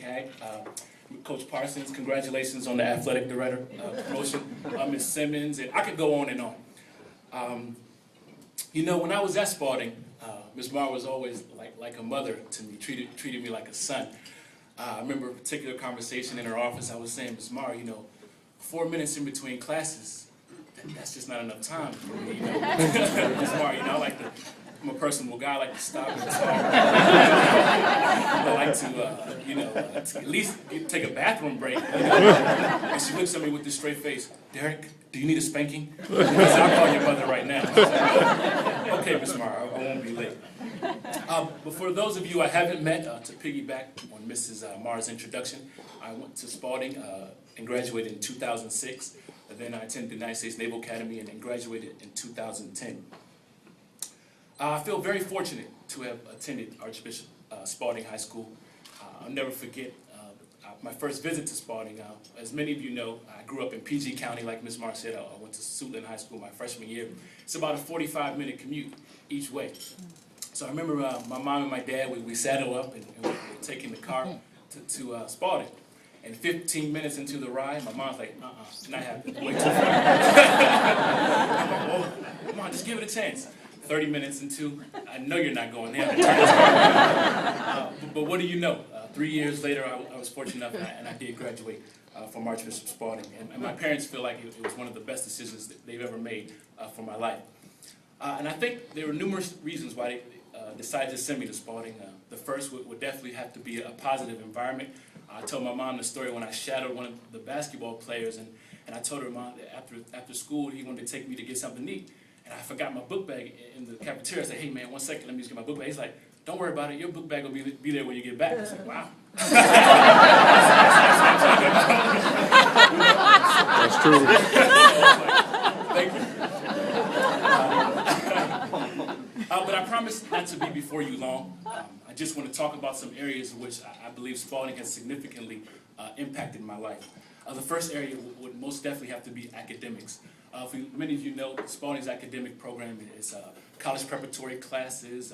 CAG. Coach Parsons, congratulations on the athletic director promotion. Ms. Simmons, and I could go on and on. You know, when I was at Spalding, Ms. Marr was always like a mother to me, treated me like a son. I remember a particular conversation in her office. I was saying, Ms. Marr, you know, 4 minutes in between classes, that's just not enough time for me, you know. Ms. Marr, you know, I'm a personable guy. I like to stop and talk. I like to, you know, to at least take a bathroom break. You know? And she looks at me with this straight face. Derek, do you need a spanking? I'll call your mother right now. Okay, Ms. Marr, I won't be late. But for those of you I haven't met, to piggyback on Mrs. Marr's introduction, I went to Spalding and graduated in 2006. Then I attended the United States Naval Academy and graduated in 2010. I feel very fortunate to have attended Archbishop Spalding High School. I'll never forget my first visit to Spalding. As many of you know, I grew up in PG County, like Ms. Marr said. I went to Suitland High School my freshman year. It's about a 45-minute commute each way. So I remember my mom and my dad, we saddled up and we were taking the car to Spalding. And 15 minutes into the ride, my mom's like, not happening, way too far. I'm like, well, come on, just give it a chance. 30 minutes into, I know you're not going there. But what do you know? 3 years later, I was fortunate enough, and I did graduate from Archbishop Spalding. And my parents feel like it was one of the best decisions that they've ever made for my life. And I think there were numerous reasons why they decided to send me to Spalding. The first would definitely have to be a positive environment. I told my mom the story when I shadowed one of the basketball players, and I told her, Mom, that after school, he wanted to take me to get something to eat. And I forgot my book bag in the cafeteria. I said, hey, man, 1 second, let me just get my book bag. He's like, don't worry about it. Your book bag will be there when you get back. I said, wow. That's true. Thank you. But I promise not to be before you long. I just want to talk about some areas in which I believe Spalding has significantly impacted my life. The first area would most definitely have to be academics. For many of you know, Spalding's academic program is college preparatory classes.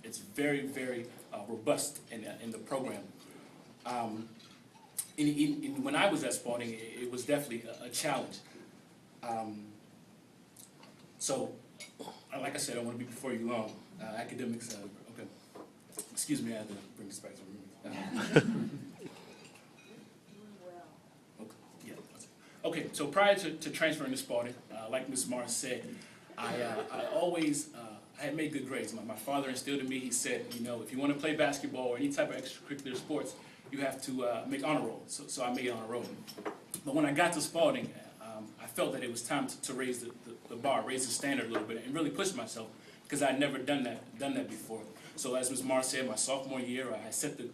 It's very, very robust in the program. When I was at Spalding, it was definitely a challenge. So, like I said, I want to be before you long. Academics, okay. Excuse me, I had to bring this back to me. Okay, so prior to transferring to Spalding, like Ms. Marr said, I always had made good grades. My father instilled in me, he said, you know, if you want to play basketball or any type of extracurricular sports, you have to make honor roll. So I made honor roll. But when I got to Spalding, I felt that it was time to raise the bar, raise the standard a little bit, and really push myself, because I had never done that before. So as Ms. Marr said, my sophomore year, I set the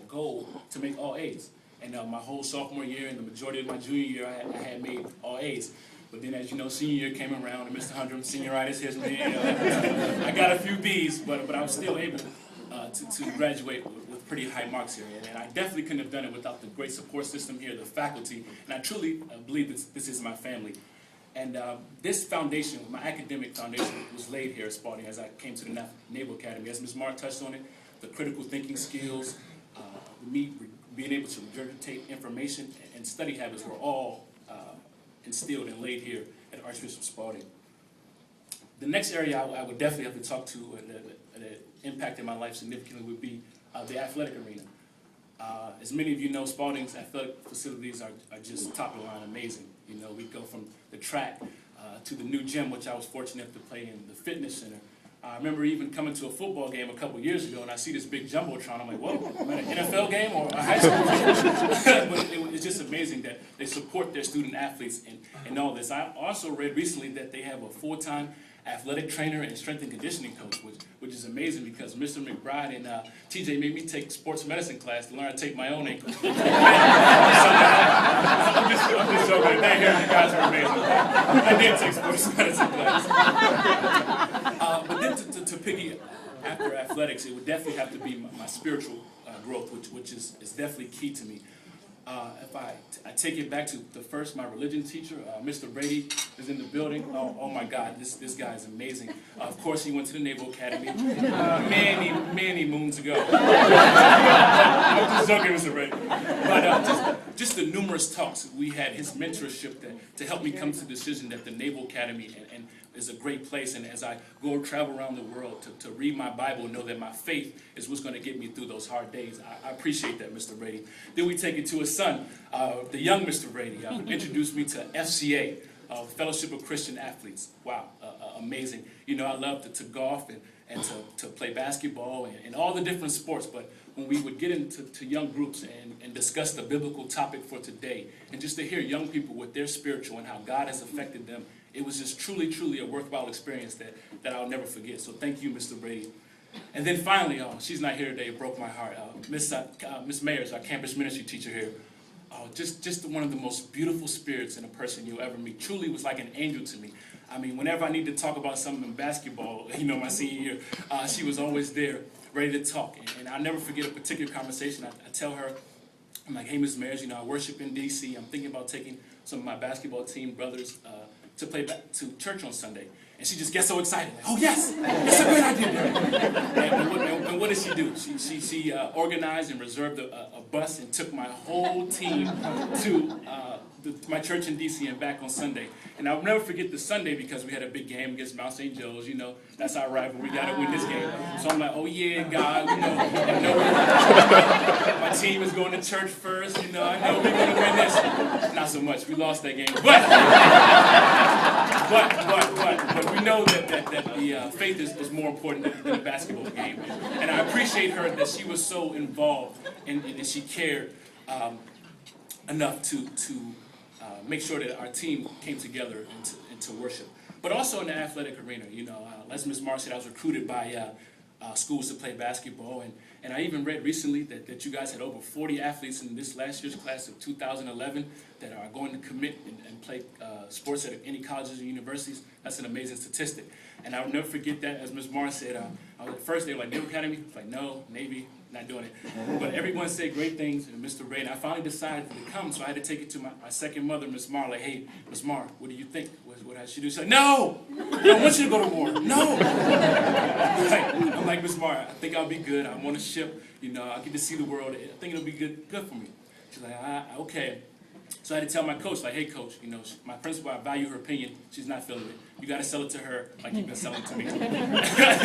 goal to make all A's. And my whole sophomore year and the majority of my junior year, I had made all A's. But then, as you know, senior year came around, and Mr. Hundram, senioritis hits me. I got a few B's, but I was still able to graduate with pretty high marks here. And I definitely couldn't have done it without the great support system here, the faculty. And I truly believe this is my family. And this foundation, my academic foundation, was laid here at Spalding as I came to the Naval Academy. As Ms. Marr touched on it, the critical thinking skills, me being able to regurgitate information and study habits were all instilled and laid here at Archbishop Spalding. The next area I would definitely have to talk to that impacted my life significantly would be the athletic arena. As many of you know, Spalding's athletic facilities are just top of the line, amazing. You know, we go from the track to the new gym, which I was fortunate to play in, the fitness center. I remember even coming to a football game a couple years ago, and I see this big jumbotron. I'm like, whoa, am I at an NFL game or a high school game? But it's just amazing that they support their student athletes and all this. I also read recently that they have a full-time athletic trainer and strength and conditioning coach, which is amazing, because Mr. McBride and TJ made me take sports medicine class to learn how to take my own ankle. I'm just joking. They're here, you guys are amazing. I did take sports medicine class. But then to piggy after athletics, it would definitely have to be my spiritual growth, which is definitely key to me. If I take it back to the first, my religion teacher, Mr. Brady, is in the building. Oh my God, this guy is amazing. Of course, he went to the Naval Academy many moons ago. I'm just joking, Mr. Brady. But just the numerous talks we had, his mentorship to help me come to the decision that the Naval Academy and is a great place, and as I go travel around the world to read my Bible, know that my faith is what's going to get me through those hard days. I appreciate that, Mr. Brady. Then we take it to his son, the young Mr. Brady, who introduced me to FCA, Fellowship of Christian Athletes. Wow, amazing. You know, I love to golf and to play basketball and all the different sports, but when we would get into young groups and discuss the biblical topic for today, and just to hear young people with their spiritual and how God has affected them, it was just truly a worthwhile experience that I'll never forget. So thank you, Mr. Brady. And then finally, she's not here today, it broke my heart. Miss Mayers, our campus ministry teacher here, just one of the most beautiful spirits in a person you'll ever meet. Truly was like an angel to me. I mean, whenever I need to talk about something in basketball, my senior year, she was always there, ready to talk. And I'll never forget a particular conversation. I tell her, I'm like, hey, Miss Mayers, I worship in D.C. I'm thinking about taking some of my basketball team brothers to play back to church on Sunday. And she just gets so excited. Like, oh, yes, that's a great idea. And what did she do? She organized and reserved a bus and took my whole team to my church in D.C. and back on Sunday. And I'll never forget the Sunday because we had a big game against Mount St. Joe's. That's our rival. We got to win this game. So I'm like, oh, yeah, God, my team is going to church first. I know we're going to win this. Not so much. We lost that game. But we know that the faith is more important than a basketball game. And I appreciate her that she was so involved and she cared enough to make sure that our team came together and to worship. But also in the athletic arena, as Ms. Marr said, I was recruited by schools to play basketball. And I even read recently that you guys had over 40 athletes in this last year's class of 2011 that are going to commit and play sports at any colleges or universities. That's an amazing statistic. And I'll never forget that, as Ms. Marr said, at first they were like, Naval Academy? I was like, no, Navy, not doing it. But everyone said great things, and Mr. Ray, and I finally decided to come, so I had to take it to my second mother, Ms. Marr, like, hey, Ms. Marr, what do you think? What I should do? She's like, no! I don't want you to go to war. No! I'm like, Ms. Marr, I think I'll be good. I'm on a ship. I'll get to see the world. I think it'll be good for me. She's like, okay. So I had to tell my coach, like, hey, coach, my principal, I value her opinion. She's not feeling it. You got to sell it to her like you've been selling it to me.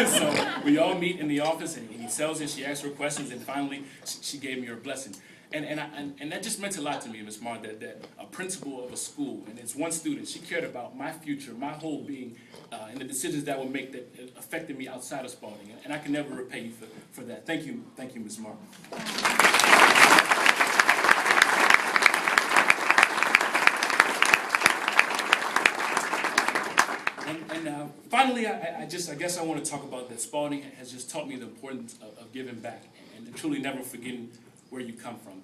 So we all meet in the office, and he sells it. She asks her questions, and finally, she gave me her blessing. And that just meant a lot to me, Ms. Marr, that a principal of a school, and it's one student, she cared about my future, my whole being, and the decisions that would make that affected me outside of Spalding. And I can never repay you for that. Thank you, Ms. Marr. And finally, I guess I want to talk about that Spalding has just taught me the importance of giving back and truly never forgetting where you come from.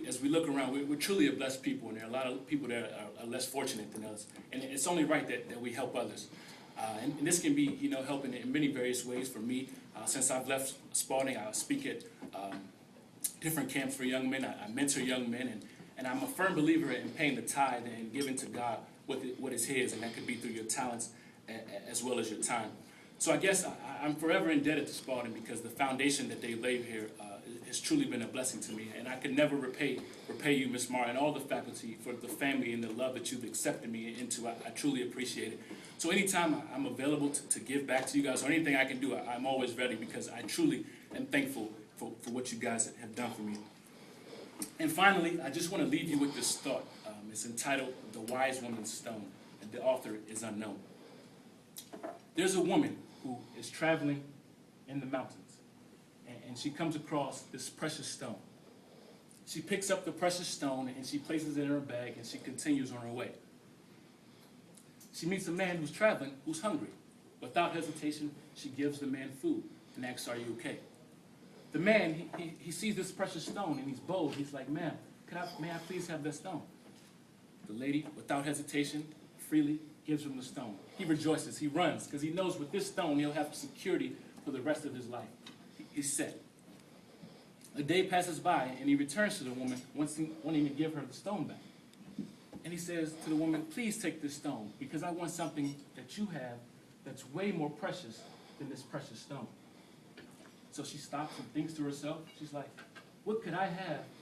As we look around, we're truly a blessed people, and there are a lot of people that are less fortunate than us. And it's only right that we help others. And this can be, helping in many various ways. For me, since I've left Spalding, I speak at different camps for young men. I mentor young men, and I'm a firm believer in paying the tithe and giving to God what is His, and that could be through your talents as well as your time. So I guess I'm forever indebted to Spalding because the foundation that they laid here has truly been a blessing to me, and I could never repay you, Ms. Marr, and all the faculty for the family and the love that you've accepted me into. I truly appreciate it. So anytime I'm available to give back to you guys, or anything I can do, I'm always ready because I truly am thankful for what you guys have done for me. And finally, I just want to leave you with this thought. It's entitled The Wise Woman's Stone, and the author is unknown. There's a woman who is traveling in the mountains, and she comes across this precious stone. She picks up the precious stone, and she places it in her bag, and she continues on her way. She meets a man who's traveling, who's hungry. Without hesitation, she gives the man food and asks, are you okay? The man, he sees this precious stone, and he's bold. He's like, ma'am, may I please have that stone? The lady, without hesitation, freely gives him the stone. He rejoices. He runs because he knows with this stone he'll have security for the rest of his life. He's set. A day passes by, and he returns to the woman, wanting to give her the stone back. And he says to the woman, please take this stone, because I want something that you have that's way more precious than this precious stone. So she stops and thinks to herself. She's like, what could I have